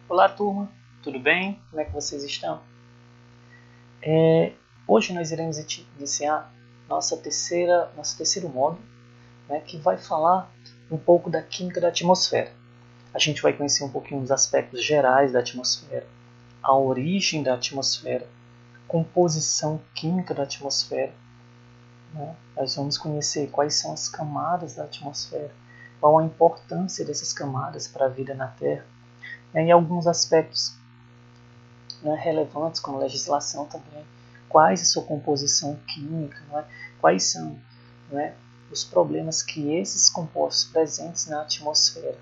Olá, turma, tudo bem? Como é que vocês estão? Hoje nós iremos iniciar nosso terceiro módulo, né, que vai falar um pouco da química da atmosfera. A gente vai conhecer um pouquinho dos aspectos gerais da atmosfera, a origem da atmosfera, composição química da atmosfera. Né? Nós vamos conhecer quais são as camadas da atmosfera, qual a importância dessas camadas para a vida na Terra, e alguns aspectos, né, relevantes, como legislação também, quais a sua composição química, né, quais são, né, os problemas que esses compostos presentes na atmosfera,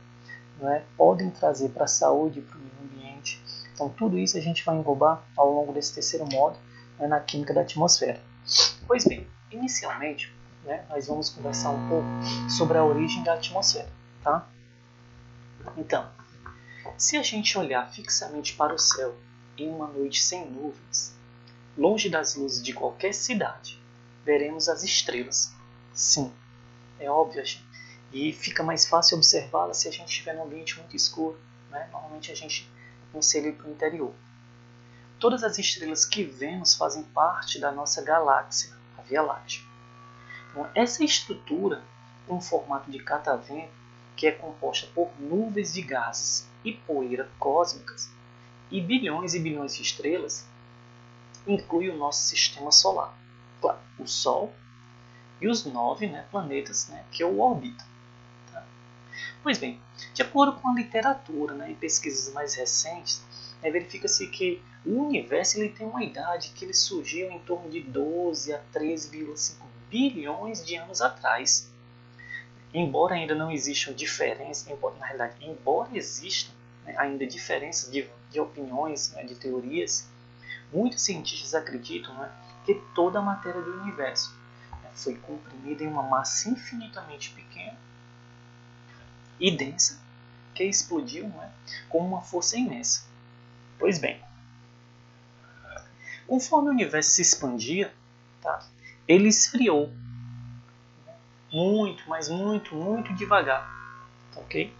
né, podem trazer para a saúde e para o meio ambiente. Então, tudo isso a gente vai englobar ao longo desse terceiro módulo, né, na química da atmosfera. Pois bem, inicialmente, né, nós vamos conversar um pouco sobre a origem da atmosfera. Tá? Então, se a gente olhar fixamente para o céu em uma noite sem nuvens, longe das luzes de qualquer cidade, veremos as estrelas. Sim, é óbvio, gente. E fica mais fácil observá-las se a gente estiver num ambiente muito escuro. Né? Normalmente a gente aconselha ir para o interior. Todas as estrelas que vemos fazem parte da nossa galáxia, a Via Láctea. Então, essa estrutura, com formato de catavento, que é composta por nuvens de gases e poeira cósmicas e bilhões de estrelas, inclui o nosso sistema solar, claro, o Sol e os 9 planetas, que o orbitam. Tá? Pois bem, de acordo com a literatura, e pesquisas mais recentes, verifica-se que o universo ele tem uma idade que ele surgiu em torno de 12 a 13,5 bilhões de anos atrás. Embora ainda não existam diferenças, embora existam ainda diferenças de opiniões, de teorias, muitos cientistas acreditam que toda a matéria do universo foi comprimida em uma massa infinitamente pequena e densa que explodiu com uma força imensa. Pois bem, conforme o universo se expandia, ele esfriou muito, mas muito devagar. Ok?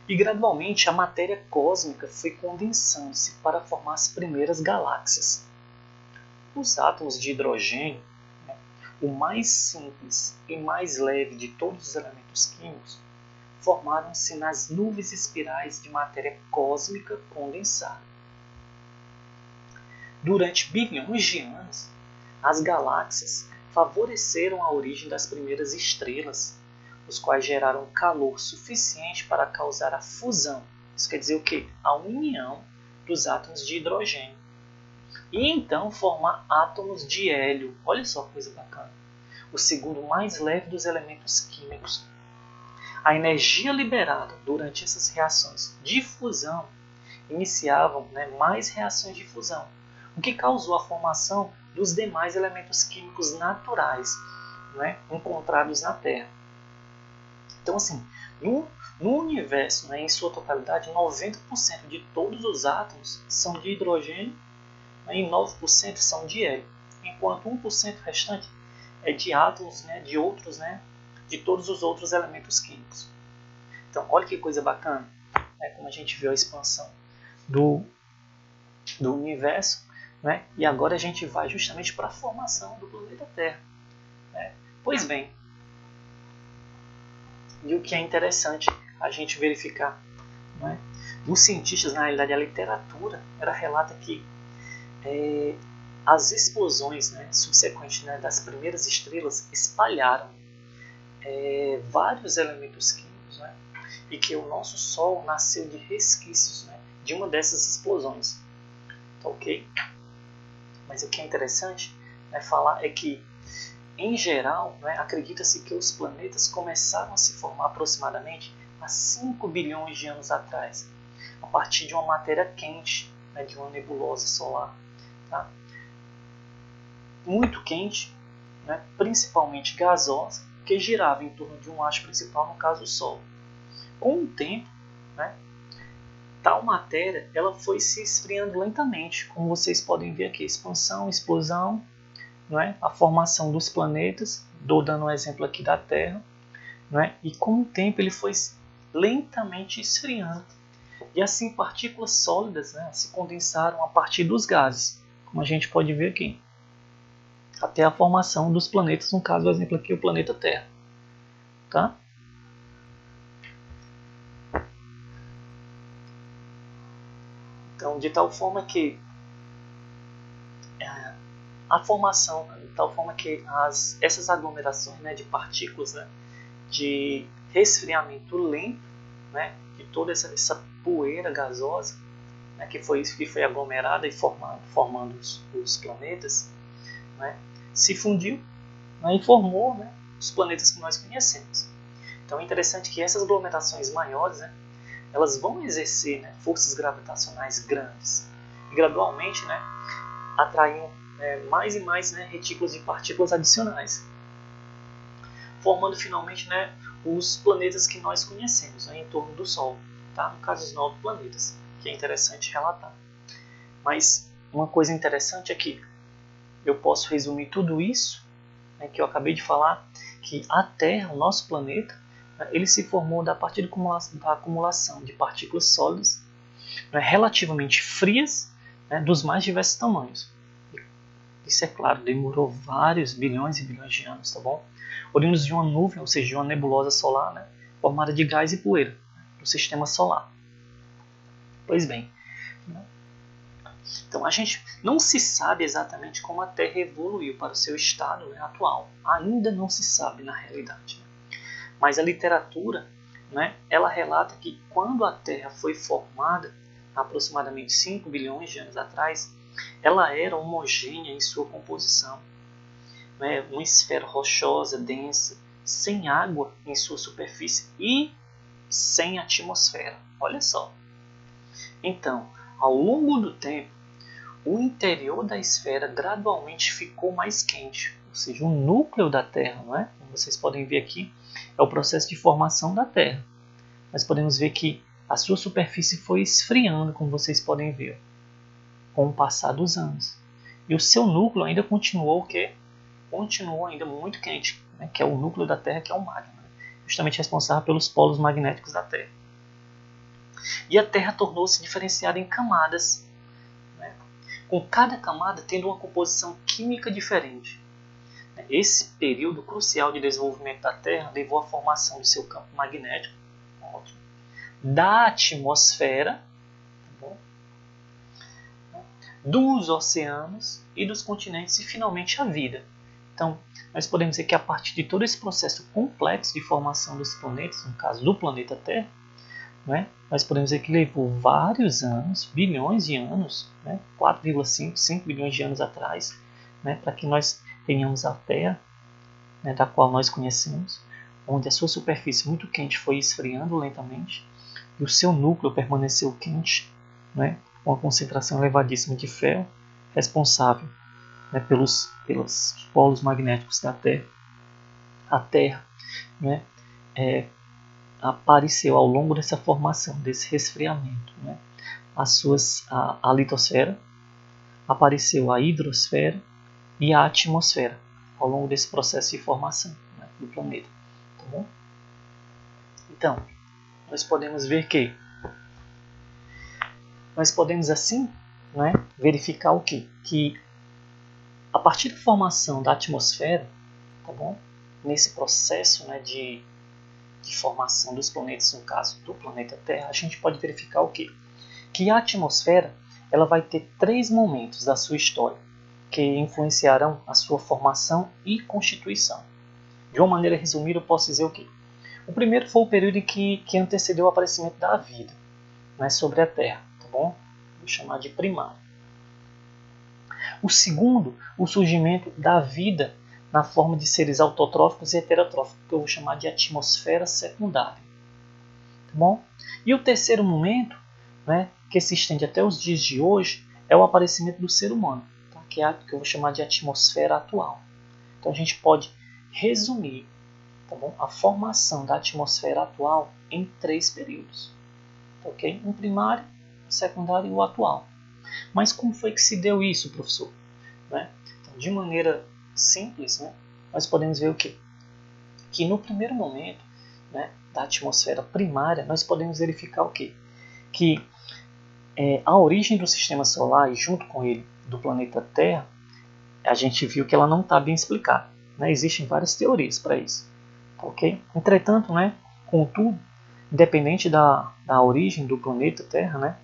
E gradualmente a matéria cósmica foi condensando-se para formar as primeiras galáxias. Os átomos de hidrogênio, o mais simples e mais leve de todos os elementos químicos, formaram-se nas nuvens espirais de matéria cósmica condensada. Durante bilhões de anos, as galáxias favoreceram a origem das primeiras estrelas, os quais geraram calor suficiente para causar a fusão. Isso quer dizer o quê? A união dos átomos de hidrogênio. E então formar átomos de hélio. Olha só que coisa bacana. O segundo mais leve dos elementos químicos. A energia liberada durante essas reações de fusão iniciavam mais reações de fusão, o que causou a formação dos demais elementos químicos naturais encontrados na Terra. Então, assim, no universo, em sua totalidade, 90% de todos os átomos são de hidrogênio e 9% são de hélio, enquanto 1% restante é de átomos de outros, de todos os outros elementos químicos. Então, olha que coisa bacana, como a gente viu a expansão do universo, e agora a gente vai justamente para a formação do planeta Terra. Pois bem, e o que é interessante a gente verificar, os cientistas, na realidade, a literatura, ela relata que as explosões subsequentes das primeiras estrelas espalharam vários elementos químicos, e que o nosso Sol nasceu de resquícios de uma dessas explosões. Tá ok? Mas o que é interessante falar é que, em geral, acredita-se que os planetas começaram a se formar aproximadamente há 5 bilhões de anos atrás, a partir de uma matéria quente, de uma nebulosa solar. Tá? Muito quente, principalmente gasosa, que girava em torno de um astro principal, no caso o Sol. Com o tempo, tal matéria ela foi se esfriando lentamente, como vocês podem ver aqui, expansão, explosão, a formação dos planetas, dando um exemplo aqui da Terra, e com o tempo ele foi lentamente esfriando. E assim partículas sólidas, né, se condensaram a partir dos gases, como a gente pode ver aqui, até a formação dos planetas, no caso, o exemplo aqui é o planeta Terra. Tá? Então, de tal forma que a formação, de tal forma que essas aglomerações, né, de partículas, né, de resfriamento lento, né, de toda essa poeira gasosa, né, que foi aglomerada e formando os planetas, né, se fundiu, né, e formou, né, os planetas que nós conhecemos. Então é interessante que essas aglomerações maiores, né, elas vão exercer, né, forças gravitacionais grandes e gradualmente, né, atraindo mais e mais, né, retículos de partículas adicionais, formando finalmente, né, os planetas que nós conhecemos, né, em torno do Sol, tá? No caso, os 9 planetas, que é interessante relatar. Mas uma coisa interessante é que eu posso resumir tudo isso, né, que eu acabei de falar, que a Terra, o nosso planeta, né, ele se formou a partir da acumulação de partículas sólidas, né, relativamente frias, né, dos mais diversos tamanhos. Isso, é claro, demorou vários bilhões e bilhões de anos, tá bom? Oriundos de uma nuvem, ou seja, de uma nebulosa solar, né, formada de gás e poeira, do sistema solar. Pois bem, né, então a gente não se sabe exatamente como a Terra evoluiu para o seu estado, né, atual. Ainda não se sabe na realidade. Né? Mas a literatura, né, ela relata que quando a Terra foi formada, há aproximadamente 5 bilhões de anos atrás, ela era homogênea em sua composição, né? Uma esfera rochosa, densa, sem água em sua superfície e sem atmosfera. Olha só. Então, ao longo do tempo, o interior da esfera gradualmente ficou mais quente, ou seja, o núcleo da Terra, não é? Como vocês podem ver aqui, é o processo de formação da Terra. Nós podemos ver que a sua superfície foi esfriando, como vocês podem ver, com o passar dos anos. E o seu núcleo ainda continuou ainda muito quente, né? Que é o núcleo da Terra, que é o magma, né? Justamente responsável pelos polos magnéticos da Terra. E a Terra tornou-se diferenciada em camadas, né? Com cada camada tendo uma composição química diferente. Esse período crucial de desenvolvimento da Terra levou à formação do seu campo magnético, da atmosfera, dos oceanos e dos continentes e finalmente a vida. Então, nós podemos dizer que a partir de todo esse processo complexo de formação dos planetas, no caso do planeta Terra, né, nós podemos dizer que levou vários anos, bilhões de anos, né, 4,5, 5 bilhões de anos atrás, né, para que nós tenhamos a Terra, né, da qual nós conhecemos, onde a sua superfície muito quente foi esfriando lentamente e o seu núcleo permaneceu quente, né, com uma concentração elevadíssima de ferro, responsável, né, pelos polos magnéticos da Terra. A Terra, né, apareceu ao longo dessa formação, desse resfriamento, né, a litosfera, apareceu a hidrosfera e a atmosfera ao longo desse processo de formação, né, do planeta. Tá bom? Então, nós podemos ver que nós podemos assim, né, verificar o quê? Que a partir da formação da atmosfera, tá bom? Nesse processo, né, de formação dos planetas, no caso do planeta Terra, a gente pode verificar o quê? Que a atmosfera ela vai ter 3 momentos da sua história que influenciarão a sua formação e constituição. De uma maneira resumida, eu posso dizer o quê? O primeiro foi o período que antecedeu o aparecimento da vida, né, sobre a Terra, tá bom? Vou chamar de primário. O segundo, o surgimento da vida na forma de seres autotróficos e heterotróficos, que eu vou chamar de atmosfera secundária. Tá bom? E o terceiro momento, né, que se estende até os dias de hoje, é o aparecimento do ser humano, tá? Que é a que eu vou chamar de atmosfera atual. Então a gente pode resumir, tá bom, a formação da atmosfera atual em 3 períodos. Okay? Um primário, um secundário e o atual. Mas como foi que se deu isso, professor? Né? Então, de maneira simples, né, nós podemos ver o quê? Que no primeiro momento, né, da atmosfera primária, nós podemos verificar o quê? que a origem do sistema solar e junto com ele do planeta Terra, a gente viu que ela não está bem explicada, né? Existem várias teorias para isso, ok? Entretanto, né, contudo, independente da origem do planeta Terra, né,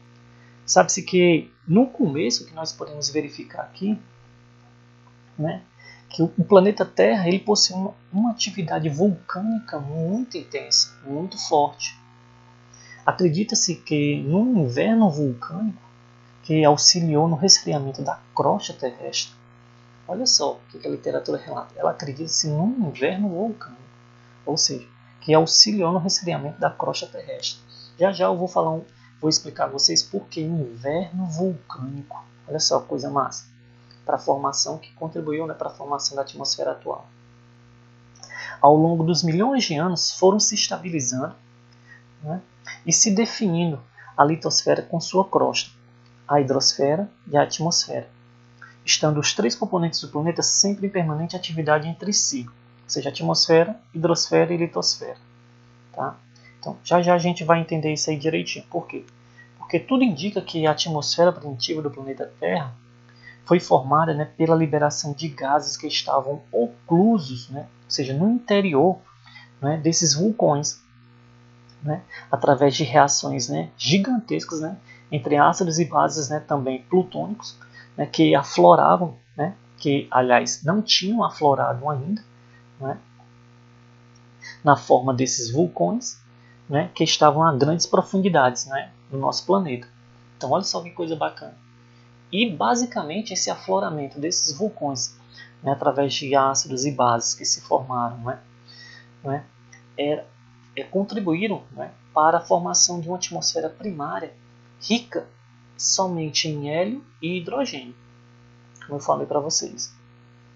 sabe-se que no começo que nós podemos verificar aqui, né, que o planeta Terra ele possui uma atividade vulcânica muito intensa, muito forte. Acredita-se que num inverno vulcânico que auxiliou no resfriamento da crosta terrestre. Olha só o que a literatura relata. Ela acredita-se num inverno vulcânico, ou seja, que auxiliou no resfriamento da crosta terrestre. Já já eu vou explicar a vocês por que inverno vulcânico. Olha só que coisa massa. Para a formação que contribuiu, né, para a formação da atmosfera atual. Ao longo dos milhões de anos foram se estabilizando, né, e se definindo a litosfera com sua crosta, a hidrosfera e a atmosfera, estando os três componentes do planeta sempre em permanente atividade entre si, ou seja, atmosfera, hidrosfera e litosfera. Tá? Então, já já a gente vai entender isso aí direitinho. Por quê? Porque tudo indica que a atmosfera primitiva do planeta Terra foi formada, né, pela liberação de gases que estavam oclusos, né, ou seja, no interior, né, desses vulcões, né, através de reações, né, gigantescas, né, entre ácidos e bases, né, também plutônicos, né, que afloravam, né, que aliás não tinham aflorado ainda, né, na forma desses vulcões, né, que estavam a grandes profundidades, né, no nosso planeta. Então olha só que coisa bacana. E basicamente esse afloramento desses vulcões, né, através de ácidos e bases que se formaram, né, contribuíram, né, para a formação de uma atmosfera primária rica somente em hélio e hidrogênio, como eu falei para vocês.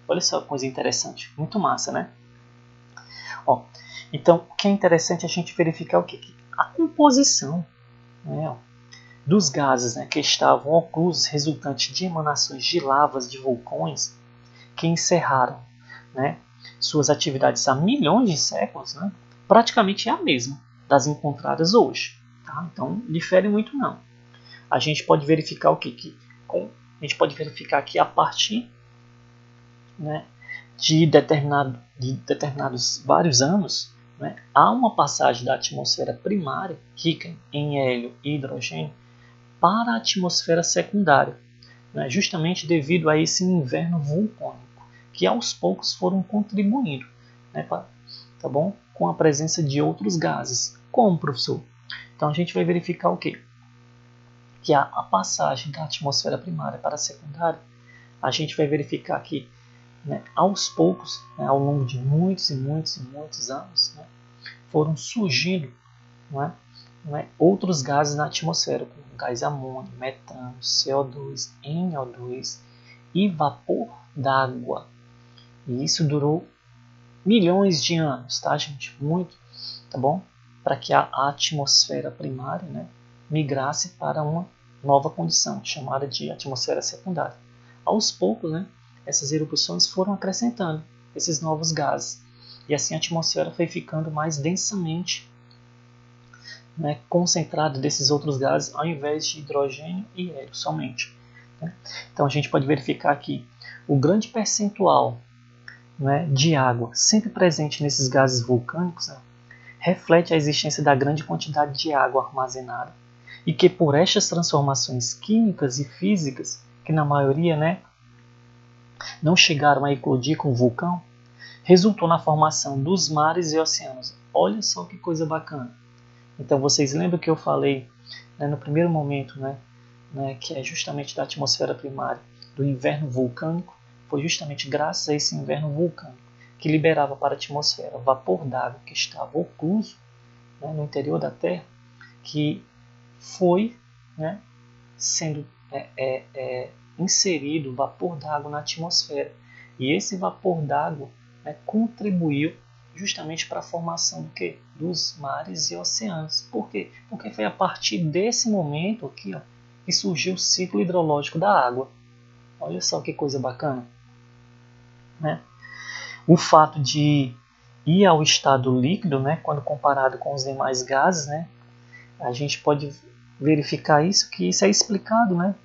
Olha só que coisa interessante, muito massa, né? Ó, então, o que é interessante a gente verificar o quê? A composição, né, dos gases, né, que estavam oclusos resultantes de emanações de lavas de vulcões que encerraram, né, suas atividades há milhões de séculos, né, praticamente é a mesma das encontradas hoje. Tá? Então, difere muito não. A gente pode verificar o quê? A gente pode verificar que a partir, né, de determinados vários anos, né, há uma passagem da atmosfera primária, rica em hélio e hidrogênio, para a atmosfera secundária, né, justamente devido a esse inverno vulcânico, que aos poucos foram contribuindo, né, tá bom? Com a presença de outros gases. Como, professor? Então a gente vai verificar o quê? Que a passagem da atmosfera primária para a secundária, a gente vai verificar que, né, aos poucos, né, ao longo de muitos e muitos e muitos anos, né, foram surgindo, outros gases na atmosfera, como gás amônio, metano, CO2, NO2 e vapor d'água. E isso durou milhões de anos, tá, gente? Muito, tá bom? Para que a atmosfera primária, né, migrasse para uma nova condição, chamada de atmosfera secundária. Aos poucos, né, essas erupções foram acrescentando esses novos gases. E assim a atmosfera foi ficando mais densamente, né, concentrada desses outros gases, ao invés de hidrogênio e hélio somente. Né? Então a gente pode verificar que o grande percentual, né, de água sempre presente nesses gases vulcânicos, né, reflete a existência da grande quantidade de água armazenada e que por estas transformações químicas e físicas, que na maioria, né, não chegaram a eclodir com o vulcão, resultou na formação dos mares e oceanos. Olha só que coisa bacana. Então vocês lembram que eu falei, né, no primeiro momento, né, que é justamente da atmosfera primária, do inverno vulcânico? Foi justamente graças a esse inverno vulcânico que liberava para a atmosfera vapor d'água que estava ocluso, né, no interior da Terra, que foi, né, sendo inserido vapor d'água na atmosfera. E esse vapor d'água, né, contribuiu justamente para a formação do quê? Dos mares e oceanos. Por quê? Porque foi a partir desse momento aqui, ó, que surgiu o ciclo hidrológico da água. Olha só que coisa bacana. Né? O fato de ir ao estado líquido, né, quando comparado com os demais gases, né, a gente pode verificar isso, que isso é explicado, né,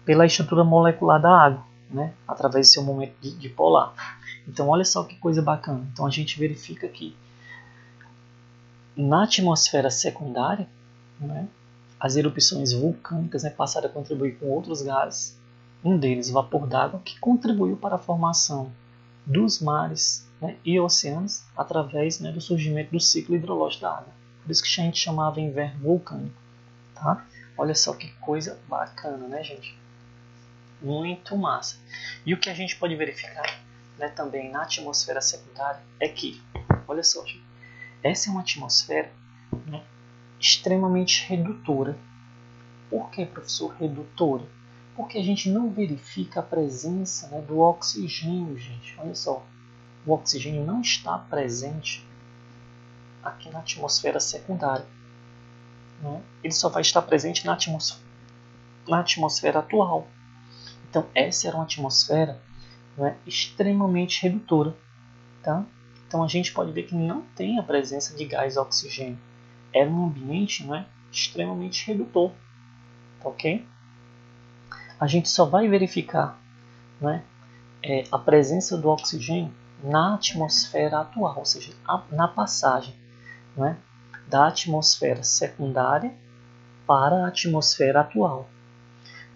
pela estrutura molecular da água, né, através do seu momento dipolar. Então olha só que coisa bacana. Então a gente verifica que na atmosfera secundária, né, as erupções vulcânicas, né, passaram a contribuir com outros gases, um deles vapor d'água, que contribuiu para a formação dos mares, né, e oceanos através, né, do surgimento do ciclo hidrológico da água. Por isso que a gente chamava inverno vulcânico. Tá? Olha só que coisa bacana, né, gente? Muito massa. E o que a gente pode verificar, né, também na atmosfera secundária é que, olha só, gente, essa é uma atmosfera, né, extremamente redutora. Por que, professor, redutora? Porque a gente não verifica a presença, né, do oxigênio, gente. Olha só, o oxigênio não está presente aqui na atmosfera secundária. Né? Ele só vai estar presente na atmosfera atual. Então, essa era uma atmosfera, né, extremamente redutora. Tá? Então, a gente pode ver que não tem a presença de gás oxigênio. Era um ambiente, né, extremamente redutor. Ok? A gente só vai verificar, né, a presença do oxigênio na atmosfera atual, ou seja, na passagem, né, da atmosfera secundária para a atmosfera atual.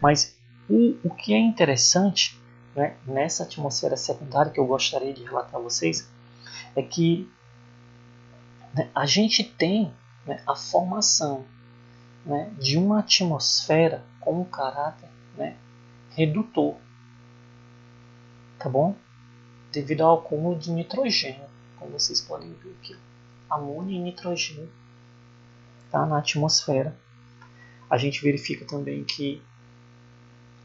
Mas o que é interessante, né, nessa atmosfera secundária, que eu gostaria de relatar a vocês, é que, né, a gente tem, né, a formação, né, de uma atmosfera com um caráter, né, redutor, tá bom? Devido ao acúmulo de nitrogênio, como vocês podem ver aqui, amônia e nitrogênio, tá, na atmosfera. A gente verifica também que,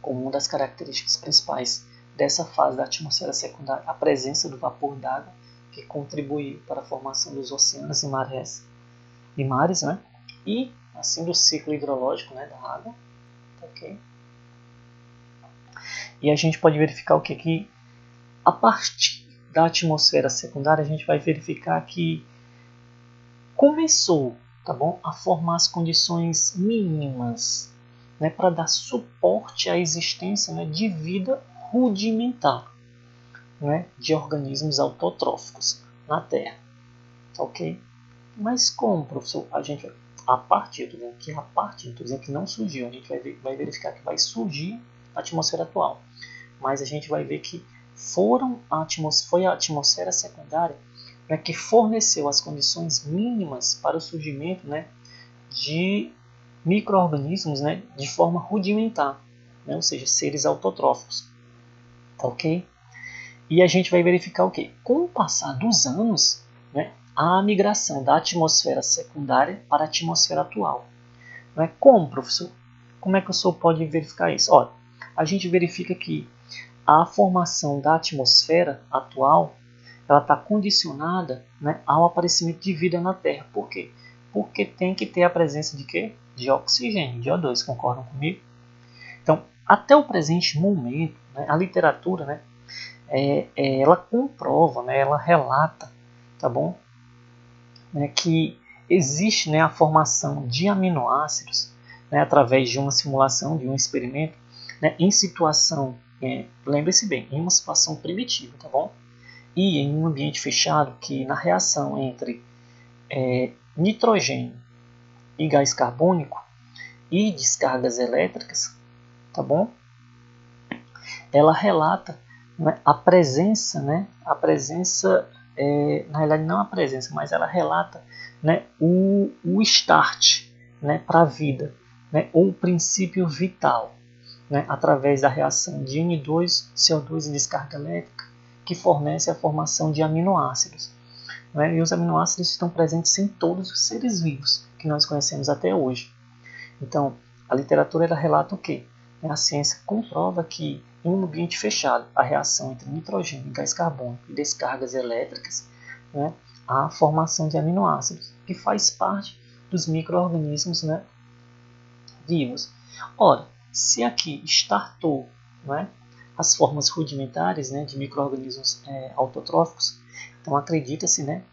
como uma das características principais dessa fase da atmosfera secundária, a presença do vapor d'água, que contribuiu para a formação dos oceanos e mares, né? E assim do ciclo hidrológico, né, da água. Okay? E a gente pode verificar o que a partir da atmosfera secundária a gente vai verificar que começou, tá bom, a formar as condições mínimas, né, para dar suporte à existência, né, de vida rudimentar, né, de organismos autotróficos na Terra. Ok? Mas como, professor? A gente a partir, estou dizendo que a partir, estou dizendo que não surgiu, a gente vai verificar que vai surgir na atmosfera atual. Mas a gente vai ver que foi a atmosfera secundária, né, que forneceu as condições mínimas para o surgimento, né, de micro-organismos, né, de forma rudimentar, né, ou seja, seres autotróficos. Ok? E a gente vai verificar o quê? Com o passar dos anos, né, a migração da atmosfera secundária para a atmosfera atual. Né? Como, professor? Como é que o senhor pode verificar isso? Olha, a gente verifica que a formação da atmosfera atual ela está condicionada, né, ao aparecimento de vida na Terra. Por quê? Porque tem que ter a presença de quê? De oxigênio, de O2, concordam comigo? Então, até o presente momento, né, a literatura, né, ela comprova, né, ela relata, tá bom? Né, que existe, né, a formação de aminoácidos, né, através de uma simulação, de um experimento, né, em situação, lembre-se bem, em uma situação primitiva, tá bom? E em um ambiente fechado, que na reação entre nitrogênio e gás carbônico e descargas elétricas, tá bom? Ela relata, né, a presença, na realidade não a presença, mas ela relata, né, o start, né, para a vida, né, ou o princípio vital, né, através da reação de N2, CO2 e descarga elétrica, que fornece a formação de aminoácidos. Né, e os aminoácidos estão presentes em todos os seres vivos que nós conhecemos até hoje. Então, a literatura ela relata o quê? A ciência comprova que em um ambiente fechado, a reação entre nitrogênio e gás carbônico e descargas elétricas, né, há a formação de aminoácidos, que faz parte dos micro-organismos, né, vivos. Ora, se aqui startou, né, as formas rudimentares, né, de micro-organismos autotróficos, então acredita-se, né,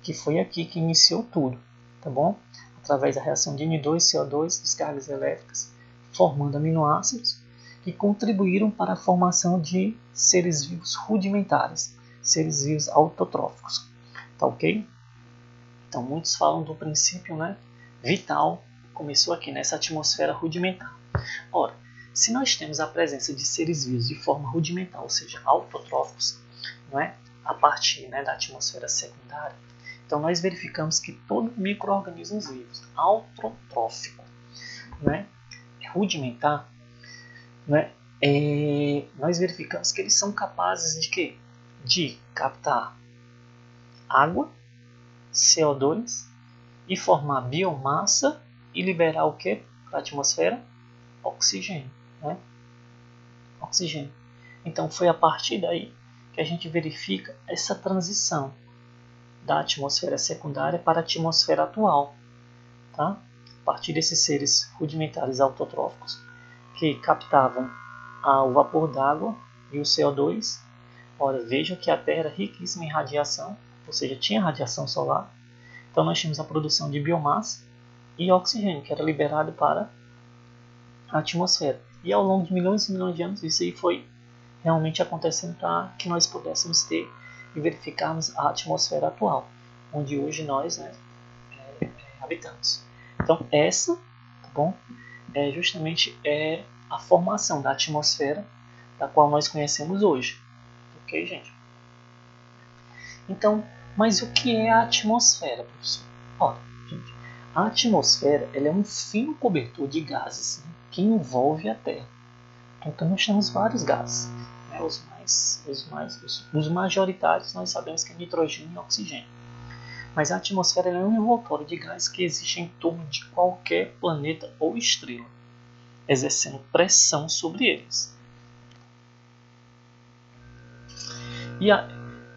que foi aqui que iniciou tudo, tá bom? através da reação de N2CO2, descargas elétricas, formando aminoácidos que contribuíram para a formação de seres vivos rudimentares, seres vivos autotróficos. Tá ok? Então muitos falam do princípio, né, vital, começou aqui nessa atmosfera rudimentar. Ora, se nós temos a presença de seres vivos de forma rudimentar, ou seja, autotróficos, não é? A partir, né, da atmosfera secundária, então nós verificamos que todo micro-organismo vivo autotrófico, né, rudimentar, né, nós verificamos que eles são capazes de quê? De captar água, CO2 e formar biomassa e liberar o que para a atmosfera? Oxigênio, né? Oxigênio. Então foi a partir daí que a gente verifica essa transição da atmosfera secundária para a atmosfera atual, tá? A partir desses seres rudimentares autotróficos que captavam o vapor d'água e o CO2. Ora, vejam que a Terra era riquíssima em radiação, ou seja, tinha radiação solar. Então nós tínhamos a produção de biomassa e oxigênio, que era liberado para a atmosfera. E ao longo de milhões e milhões de anos, isso aí foi realmente acontecendo para que nós pudéssemos ter e verificarmos a atmosfera atual, onde hoje nós, né, habitamos. Então essa, tá bom, justamente é a formação da atmosfera da qual nós conhecemos hoje. Ok, gente? Então, mas o que é a atmosfera, professor? Olha, gente, a atmosfera ela é um fino cobertor de gases, né, que envolve a Terra. Então nós temos vários gases. Né, os majoritários nós sabemos que é nitrogênio e oxigênio. Mas a atmosfera é um envoltório de gases que existe em torno de qualquer planeta ou estrela, exercendo pressão sobre eles. E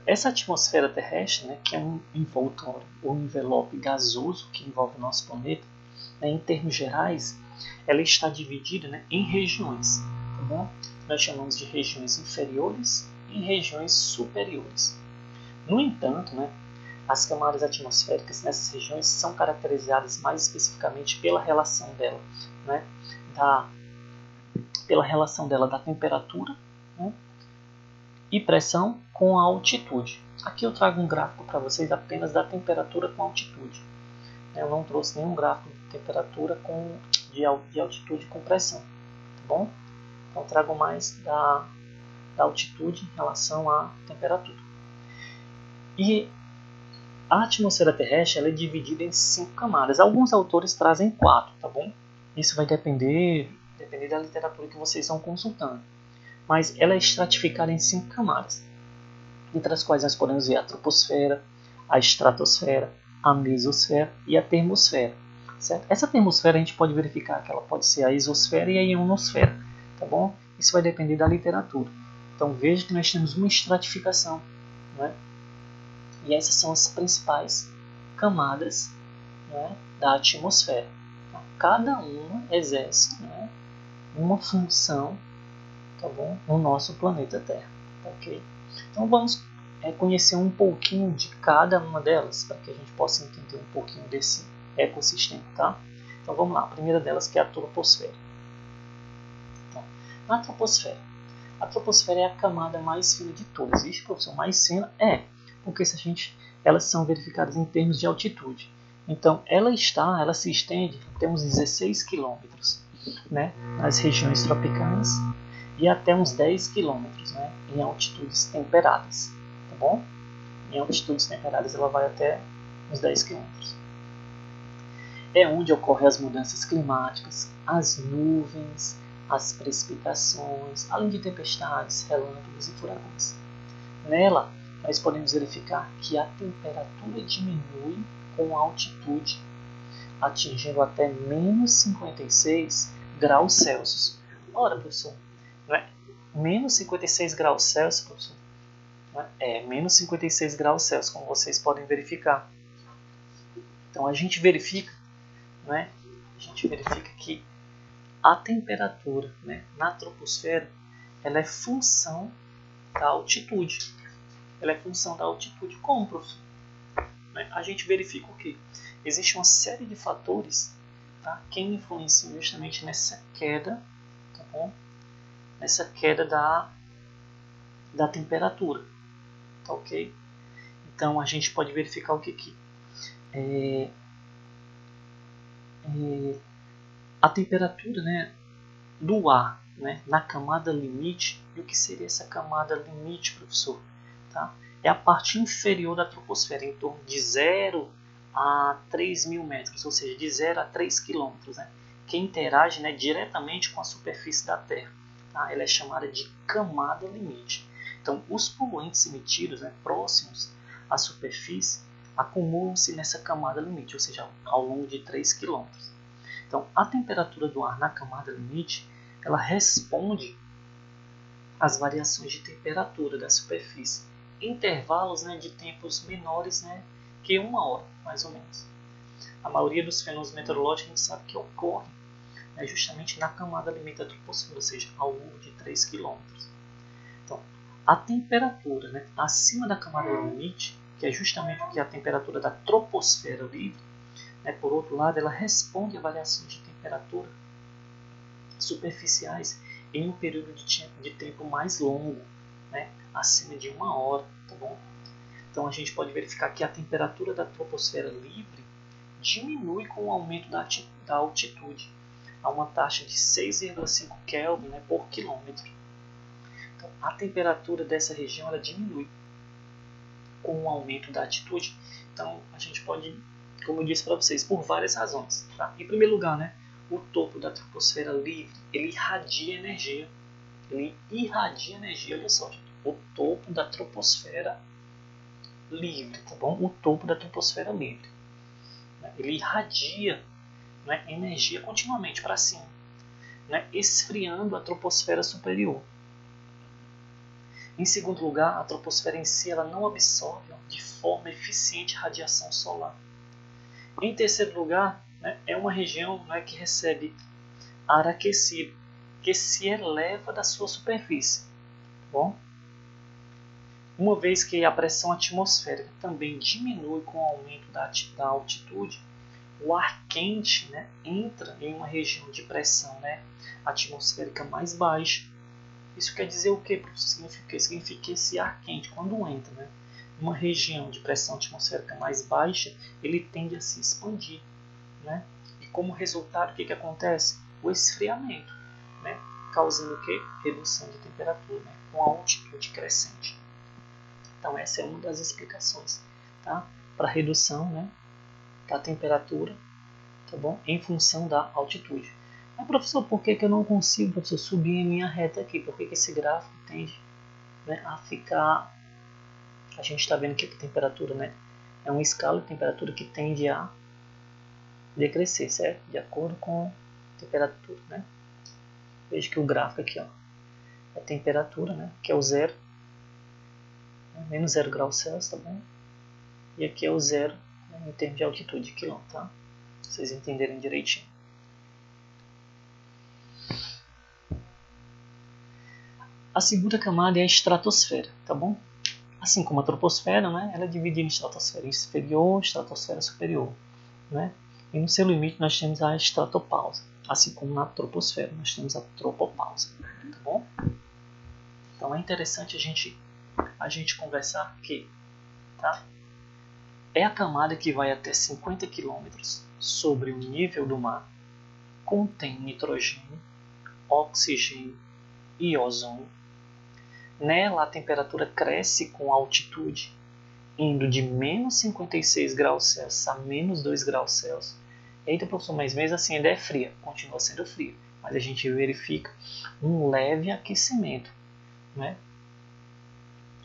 essa atmosfera terrestre, né, que é um envoltório ou envelope gasoso que envolve o nosso planeta, né, em termos gerais, ela está dividida, né, em regiões. Tá bom? Nós chamamos de regiões inferiores e regiões superiores. No entanto, né, as camadas atmosféricas nessas regiões são caracterizadas mais especificamente pela relação dela, né, da temperatura, né, e pressão com a altitude. Aqui eu trago um gráfico para vocês apenas da temperatura com altitude. Eu não trouxe nenhum gráfico de temperatura de altitude com pressão. Tá bom? Então eu trago mais da altitude em relação à temperatura. E a atmosfera terrestre ela é dividida em 5 camadas. Alguns autores trazem 4, tá bom? Isso vai depender da literatura que vocês estão consultando. Mas ela é estratificada em 5 camadas, entre as quais nós podemos ver a troposfera, a estratosfera, a mesosfera e a termosfera. Certo? Essa termosfera a gente pode verificar que ela pode ser a exosfera e a ionosfera. Tá bom? Isso vai depender da literatura. Então veja que nós temos uma estratificação. Né? E essas são as principais camadas, né, da atmosfera. Cada uma exerce, né, uma função, tá bom, no nosso planeta Terra. Okay? Então vamos conhecer um pouquinho de cada uma delas, para que a gente possa entender um pouquinho desse ecossistema. Tá? Então vamos lá, a primeira delas que é a troposfera. Então, na troposfera, a troposfera é a camada mais fina de todas. Vixe, professor, mais fina? Porque elas são verificadas em termos de altitude. Então, ela se estende até uns 16 quilômetros, né, nas regiões tropicais e até uns 10 quilômetros, né, em altitudes temperadas. Tá bom? Em altitudes temperadas ela vai até uns 10 quilômetros. É onde ocorrem as mudanças climáticas, as nuvens, as precipitações, além de tempestades, relâmpagos e furacões. Nela, nós podemos verificar que a temperatura diminui com a altitude, atingindo até menos 56 graus Celsius. Ora, professor, não é? Menos 56 graus Celsius, professor? Não é? Menos 56 graus Celsius, como vocês podem verificar. Então a gente verifica, né? Que a temperatura, né, na troposfera ela é função da altitude. Ela é função da altitude. Como, professor? A gente verifica o quê? existe uma série de fatores, tá, que influenciam justamente nessa queda, tá bom? Nessa queda da temperatura, tá ok? Então a gente pode verificar o que aqui. A temperatura, né, do ar, né, na camada limite. E o que seria essa camada limite, professor? Tá? É a parte inferior da troposfera, em torno de 0 a 3.000 metros, ou seja, de 0 a 3 quilômetros, né, que interage, né, diretamente com a superfície da Terra. Tá? Ela é chamada de camada limite. Então, os poluentes emitidos, né, próximos à superfície acumulam-se nessa camada limite, ou seja, ao longo de 3 quilômetros. Então, a temperatura do ar na camada limite, ela responde às variações de temperatura da superfície, em intervalos, né, de tempos menores, né, que 1 hora, mais ou menos. A maioria dos fenômenos meteorológicos a gente sabe que ocorre, né, justamente na camada limite da troposfera, ou seja, ao longo de 3 km. Então, a temperatura, né, acima da camada limite, que é justamente o que é a temperatura da troposfera livre, né, por outro lado, ela responde a variações de temperatura superficiais em um período de tempo mais longo, né, acima de 1 hora, tá bom? Então a gente pode verificar que a temperatura da troposfera livre diminui com o aumento da altitude, a uma taxa de 6,5 Kelvin, né, por quilômetro. Então, a temperatura dessa região ela diminui com o aumento da altitude. Então a gente pode, como eu disse para vocês, por várias razões. Tá? Em primeiro lugar, né, o topo da troposfera livre, ele irradia energia. Olha só, gente, o topo da troposfera livre, tá bom? O topo da troposfera livre. Né? Ele irradia, né, energia continuamente para cima, né, esfriando a troposfera superior. Em segundo lugar, a troposfera em si ela não absorve de forma eficiente radiação solar. Em terceiro lugar, né, é uma região, né, que recebe ar aquecido, que se eleva da sua superfície. Tá bom? Uma vez que a pressão atmosférica também diminui com o aumento da altitude, o ar quente, né, entra em uma região de pressão, né, atmosférica mais baixa. Isso quer dizer o que? Significa que esse ar quente, quando entra, né, em uma região de pressão atmosférica mais baixa, ele tende a se expandir. Né? E como resultado, o que acontece? O esfriamento, né, causando o quê? Redução de temperatura, né, com a altitude crescente. Então essa é uma das explicações, tá? Para redução, né, da temperatura, tá bom? Em função da altitude. Mas, professor, por que eu não consigo, professor, subir em linha reta aqui? Por que esse gráfico tende, né, a ficar... A gente está vendo que a temperatura, né, é uma escala de temperatura que tende a decrescer, certo? De acordo com a temperatura, né? Veja que o gráfico aqui, ó, é a temperatura, né, que é o zero, né, menos 0 graus Celsius, tá bom? E aqui é o zero, né, em termos de altitude, de quilômetro, tá? Pra vocês entenderem direitinho. A segunda camada é a estratosfera, tá bom? Assim como a troposfera, né, ela é dividida em estratosfera inferior e estratosfera superior, né? E no seu limite nós temos a estratopausa, assim como na troposfera nós temos a tropopausa, tá bom? Então é interessante a gente conversar que, tá, é a camada que vai até 50 km sobre o nível do mar, contém nitrogênio, oxigênio e ozônio. Nela a temperatura cresce com a altitude, indo de menos 56 graus Celsius a menos 2 graus Celsius. Eita, professor, mas mesmo assim ainda é fria, continua sendo fria, mas a gente verifica um leve aquecimento, né?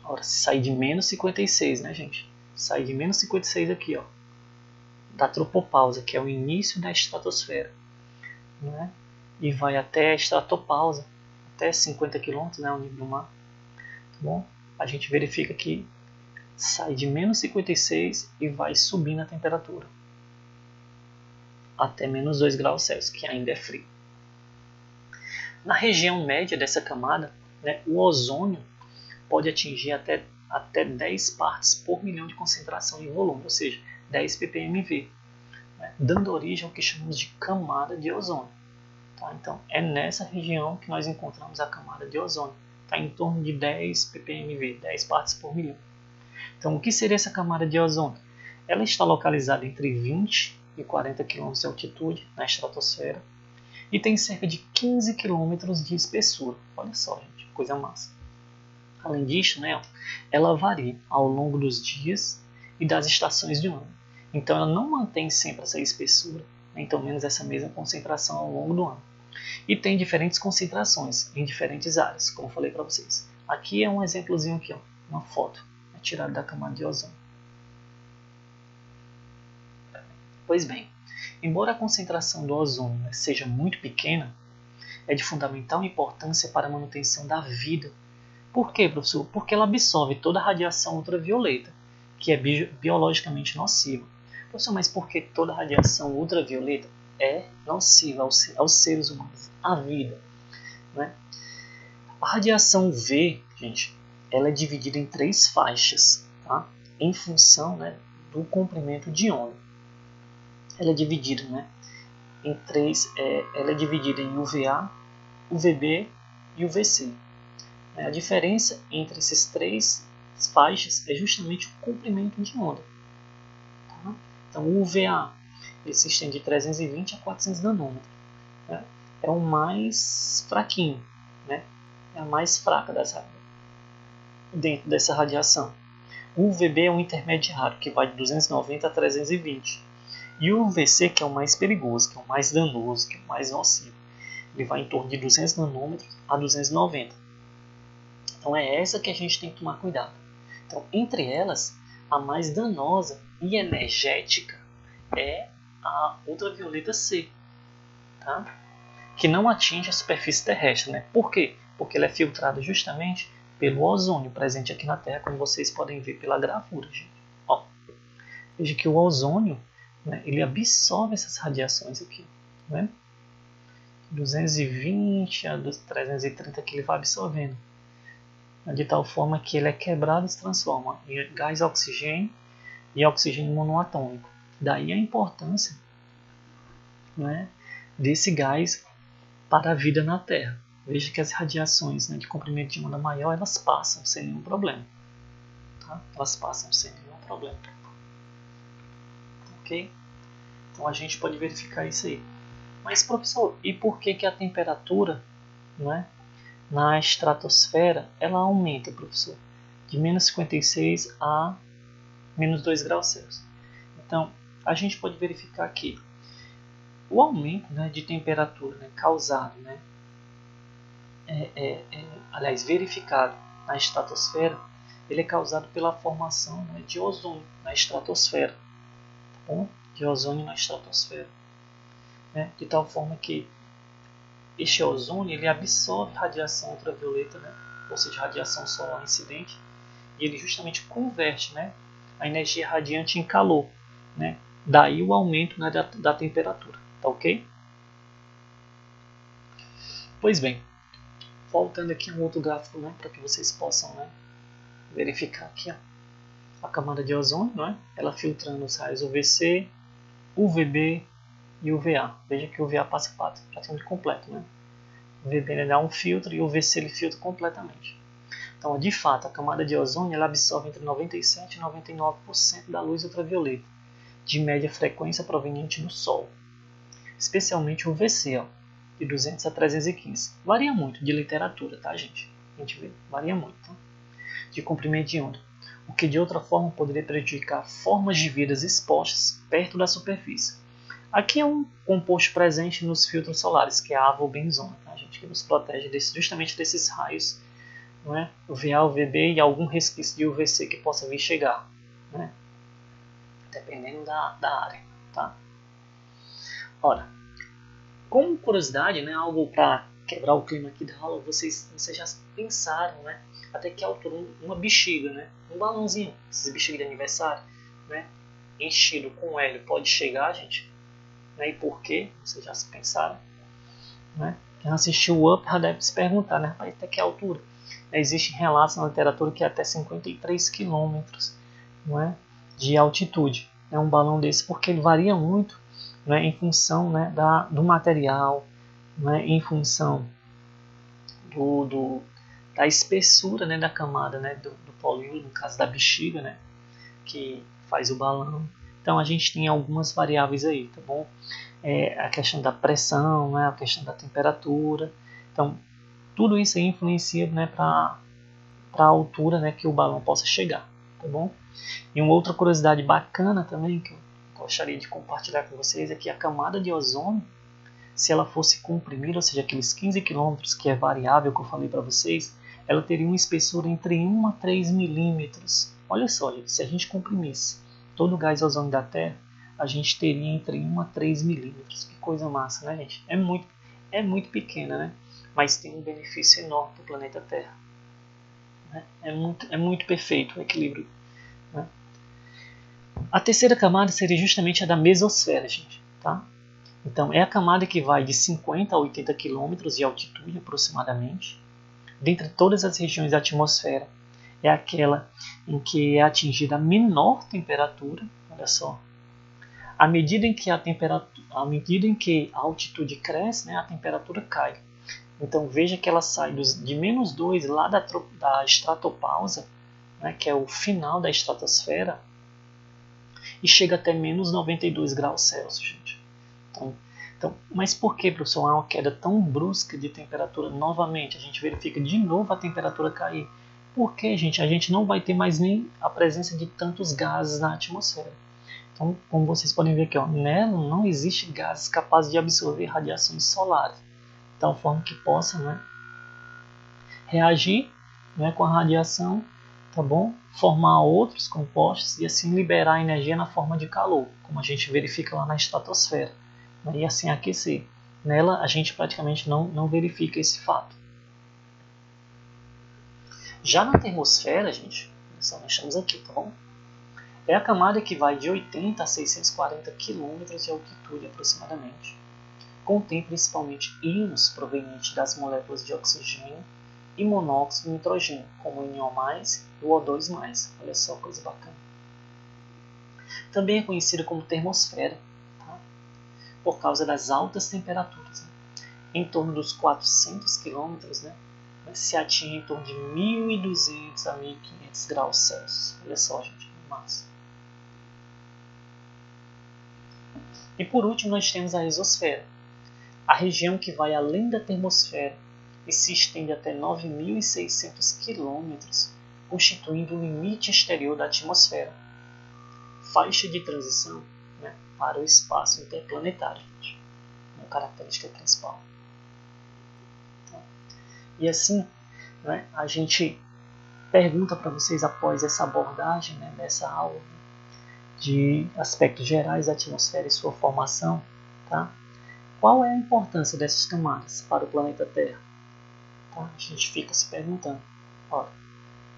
Agora, se sair de menos 56, né, gente? Sair de menos 56 aqui, ó, da tropopausa, que é o início da estratosfera, né? E vai até a estratopausa, até 50 km, né, o nível do mar. Tá bom? A gente verifica que sai de menos 56 e vai subindo a temperatura até menos 2 graus Celsius, que ainda é frio. Na região média dessa camada, né, o ozônio pode atingir até 10 partes por milhão de concentração em volume, ou seja, 10 ppmv. né, dando origem ao que chamamos de camada de ozônio. Tá? Então, é nessa região que nós encontramos a camada de ozônio. Está em torno de 10 ppmv, 10 partes por milhão. Então, o que seria essa camada de ozônio? Ela está localizada entre 20 e 40 km de altitude na estratosfera e tem cerca de 15 km de espessura. Olha só, gente, coisa massa. Além disso, né, ela varia ao longo dos dias e das estações do ano. Então, ela não mantém sempre essa espessura, nem tão menos essa mesma concentração ao longo do ano. E tem diferentes concentrações em diferentes áreas, como eu falei para vocês. Aqui é um exemplozinho aqui, ó, uma foto tirada da camada de ozônio. Pois bem, embora a concentração do ozônio seja muito pequena, é de fundamental importância para a manutenção da vida. Por quê, professor? Porque ela absorve toda a radiação ultravioleta, que é biologicamente nociva. Professor, mas por que toda a radiação ultravioleta é nociva aos seres humanos, à vida? Né? A radiação UV, gente, ela é dividida em 3 faixas, tá? Em função, né, do comprimento de onda. Ela é dividida, né, em ela é dividida em UVA, UVB e UVC. A diferença entre essas 3 faixas é justamente o comprimento de onda. Tá? Então, o UVA ele se estende de 320 a 400 nanômetros. Né? É o mais fraquinho, né? É a mais fraca dentro dessa radiação. O UVB é um intermediário, que vai de 290 a 320. E o UVC, que é o mais perigoso, que é o mais danoso, que é o mais nocivo, ele vai em torno de 200 nanômetros a 290. Então é essa que a gente tem que tomar cuidado. Então, entre elas, a mais danosa e energética é a ultravioleta C, tá? Que não atinge a superfície terrestre. Né? Por quê? Porque ela é filtrada justamente pelo ozônio presente aqui na Terra, como vocês podem ver pela gravura. Gente. Ó, veja que o ozônio, né, ele absorve essas radiações aqui. Né? 220 a 330 que ele vai absorvendo. De tal forma que ele é quebrado e se transforma em gás oxigênio e oxigênio monoatômico. Daí a importância, né, desse gás para a vida na Terra. Veja que as radiações, né, de comprimento de onda maior, elas passam sem nenhum problema. Tá? Elas passam sem nenhum problema. Ok? Então a gente pode verificar isso aí. Mas, professor, e por que a temperatura, né, na estratosfera ela aumenta, professor? De menos 56 a menos 2 graus Celsius. Então, a gente pode verificar que o aumento, né, de temperatura, né, causado, né, aliás, verificado na estratosfera, ele é causado pela formação, né, de ozônio na estratosfera. Tá bom? De ozônio na estratosfera. Né, de tal forma que este ozônio ele absorve radiação ultravioleta, né, ou seja, radiação solar incidente, e ele justamente converte, né, a energia radiante em calor. Né? Daí o aumento, né, da temperatura. Tá ok? Pois bem, voltando aqui a um outro gráfico, né, para que vocês possam, né, verificar aqui, ó, a camada de ozônio, né, ela filtrando os raios UVC, UVB e UVA. Veja que o UVA passa praticamente completo. Né? O UVB ele dá um filtro e o UVC ele filtra completamente. Então, de fato, a camada de ozônio ela absorve entre 97% e 99% da luz ultravioleta, de média frequência proveniente do Sol. Especialmente o UVC, ó, de 200 a 315. Varia muito de literatura, tá, gente? A gente vê, varia muito, tá? De comprimento de onda, o que de outra forma poderia prejudicar formas de vidas expostas perto da superfície. Aqui é um composto presente nos filtros solares, que é a avobenzona, tá, gente? Que nos protege justamente desses raios, não é? UVA, UVB e algum resquício de UVC que possa vir chegar, né? Dependendo da área, tá? Ora, como curiosidade, né, algo para quebrar o clima aqui da aula, vocês já pensaram, né, até que altura uma bexiga, né, um balãozinho, esses bexigas de aniversário, né, enchido com hélio pode chegar, gente? Né, e por quê? Vocês já se pensaram? Né? Quem assistiu o Up já deve se perguntar, né, até que altura? Existem relatos na literatura que é até 53 km, não é, de altitude. É um balão desse porque ele varia muito né, em função, né, do material, né, em função da espessura, né, da camada, né, do poliúrio, no caso da bexiga, né, que faz o balão. Então a gente tem algumas variáveis aí, tá bom? A questão da pressão, né, a questão da temperatura. Então tudo isso aí influencia, né, para a altura, né, que o balão possa chegar, tá bom? E uma outra curiosidade bacana também que eu gostaria de compartilhar com vocês é que a camada de ozônio, se ela fosse comprimida, ou seja, aqueles 15 km que é variável que eu falei para vocês, ela teria uma espessura entre 1 a 3 milímetros. Olha só, gente, se a gente comprimisse todo o gás ozônio da Terra, a gente teria entre 1 a 3 milímetros. Que coisa massa, né, gente? É muito pequena, né? Mas tem um benefício enorme para o planeta Terra. Né? É muito perfeito o equilíbrio. Né? A terceira camada seria justamente a da mesosfera, gente. Tá? Então, é a camada que vai de 50 a 80 km de altitude aproximadamente. Dentre todas as regiões da atmosfera, é aquela em que é atingida a menor temperatura. Olha só. À medida em que a altitude cresce, né, a temperatura cai. Então veja que ela sai de -2 lá da estratopausa, né, que é o final da estratosfera, e chega até -92 graus Celsius, gente. Então, mas por que, professor, há uma queda tão brusca de temperatura novamente? A gente verifica de novo a temperatura cair. Porque, gente, a gente não vai ter mais nem a presença de tantos gases na atmosfera. Então, como vocês podem ver aqui, ó, nela não existe gases capazes de absorver radiações solares, de tal forma que possa, né, reagir, né, com a radiação, tá bom? Formar outros compostos e assim liberar energia na forma de calor, como a gente verifica lá na estratosfera, né, e assim aquecer. Nela a gente praticamente não verifica esse fato. Já na termosfera, gente, só nós estamos aqui, tá bom? É a camada que vai de 80 a 640 km de altitude aproximadamente. Contém principalmente íons provenientes das moléculas de oxigênio e monóxido de nitrogênio, como o NO+, e o O2+. Olha só, coisa bacana. Também é conhecida como termosfera, tá? Por causa das altas temperaturas. Né? Em torno dos 400 km, né? Se atinge em torno de 1.200 a 1.500 graus Celsius. Olha só, gente, massa. E por último nós temos a exosfera, a região que vai além da termosfera e se estende até 9.600 km, constituindo o limite exterior da atmosfera, faixa de transição, né, para o espaço interplanetário, uma característica principal. Então, e assim, né, a gente pergunta para vocês após essa abordagem, né, dessa aula de aspectos gerais da atmosfera e sua formação, tá? Qual é a importância dessas camadas para o planeta Terra? Tá? A gente fica se perguntando. Olha,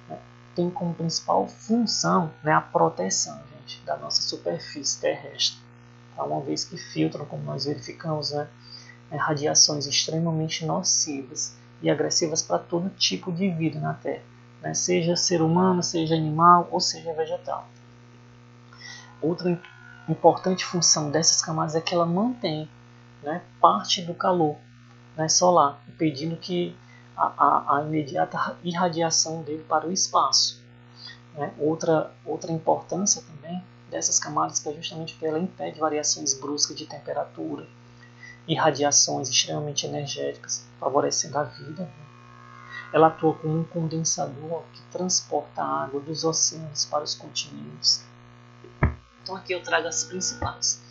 né, tem como principal função, né, a proteção, gente, da nossa superfície terrestre. Tá? Uma vez que filtram, como nós verificamos, né, radiações extremamente nocivas e agressivas para todo tipo de vida na Terra, né, seja ser humano, seja animal ou seja vegetal. Outra importante função dessas camadas é que ela mantém, né, parte do calor, né, solar, impedindo que a imediata irradiação dele para o espaço. Né. Outra importância também dessas camadas é justamente que ela impede variações bruscas de temperatura e radiações extremamente energéticas, favorecendo a vida. Né. Ela atua como um condensador que transporta a água dos oceanos para os continentes. Então aqui eu trago as principais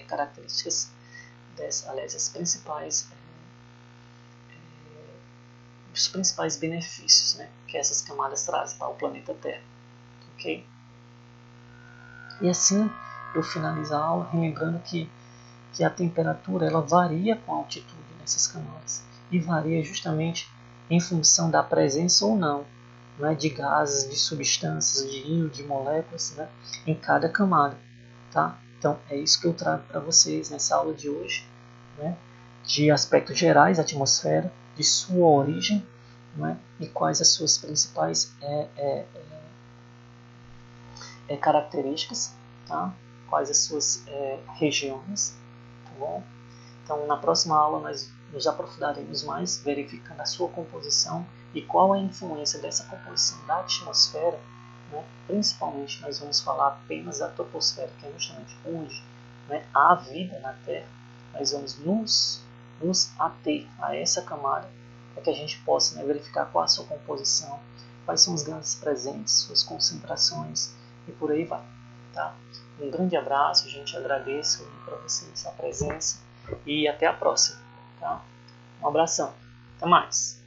características, os principais benefícios, né, que essas camadas trazem para o planeta Terra. Okay? E assim eu finalizo a aula relembrando que a temperatura ela varia com a altitude nessas camadas e varia justamente em função da presença ou não, né, de gases, de substâncias, de íons, de moléculas, né, em cada camada. Tá? Então é isso que eu trago para vocês nessa aula de hoje, né, de aspectos gerais da atmosfera, de sua origem, né, e quais as suas principais características, tá? quais as suas regiões, tá bom? Então, na próxima aula nós nos aprofundaremos mais, verificando a sua composição e qual é a influência dessa composição da atmosfera, né? Principalmente nós vamos falar apenas da troposfera, que é justamente onde, né, há vida na Terra. Nós vamos nos ater a essa camada para que a gente possa, né, verificar qual a sua composição, quais são os gases presentes, suas concentrações e por aí vai. Tá? Um grande abraço, gente, agradeço para vocês a presença e até a próxima. Tá? Um abração, até mais!